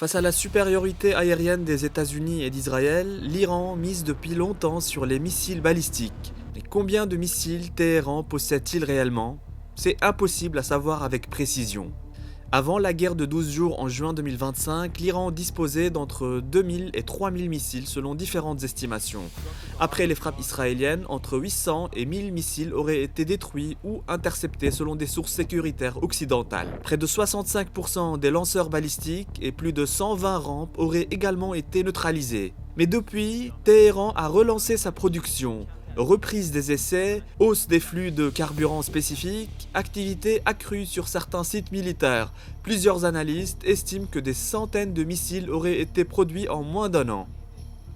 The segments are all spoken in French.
Face à la supériorité aérienne des États-Unis et d'Israël, l'Iran mise depuis longtemps sur les missiles balistiques. Mais combien de missiles Téhéran possède-t-il réellement? C'est impossible à savoir avec précision. Avant la guerre de 12 jours en juin 2025, l'Iran disposait d'entre 2000 et 3000 missiles selon différentes estimations. Après les frappes israéliennes, entre 800 et 1000 missiles auraient été détruits ou interceptés selon des sources sécuritaires occidentales. Près de 65% des lanceurs balistiques et plus de 120 rampes auraient également été neutralisés. Mais depuis, Téhéran a relancé sa production. Reprise des essais, hausse des flux de carburant spécifiques, activité accrue sur certains sites militaires. Plusieurs analystes estiment que des centaines de missiles auraient été produits en moins d'un an.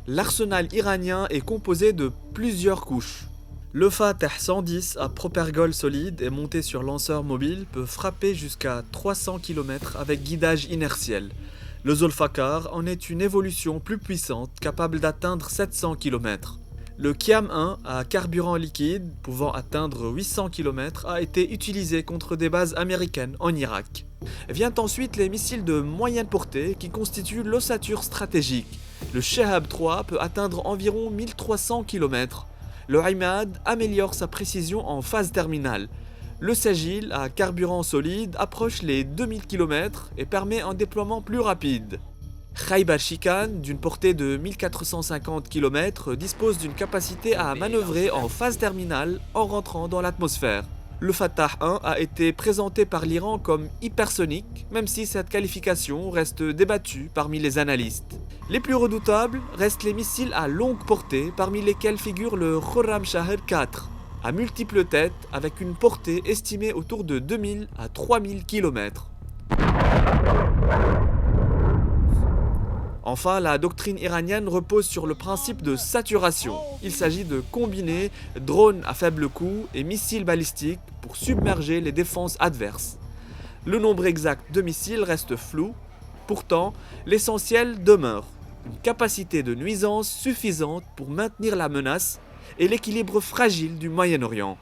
L'arsenal iranien est composé de plusieurs couches. Le Fateh 110 à propergol solide et monté sur lanceur mobile peut frapper jusqu'à 300 km avec guidage inertiel. Le Zolfakar en est une évolution plus puissante capable d'atteindre 700 km. Le Qiam-1 à carburant liquide, pouvant atteindre 800 km, a été utilisé contre des bases américaines en Irak. Vient ensuite les missiles de moyenne portée qui constituent l'ossature stratégique. Le Shehab 3 peut atteindre environ 1300 km. Le Imad améliore sa précision en phase terminale. Le Sagil à carburant solide approche les 2000 km et permet un déploiement plus rapide. Khaybar Shikan, d'une portée de 1450 km, dispose d'une capacité à manœuvrer en phase terminale en rentrant dans l'atmosphère. Le Fatah 1 a été présenté par l'Iran comme hypersonique, même si cette qualification reste débattue parmi les analystes. Les plus redoutables restent les missiles à longue portée, parmi lesquels figure le Khorramshahr 4, à multiples têtes avec une portée estimée autour de 2000 à 3000 km. Enfin, la doctrine iranienne repose sur le principe de saturation. Il s'agit de combiner drones à faible coût et missiles balistiques pour submerger les défenses adverses. Le nombre exact de missiles reste flou, pourtant l'essentiel demeure. Une capacité de nuisance suffisante pour maintenir la menace et l'équilibre fragile du Moyen-Orient.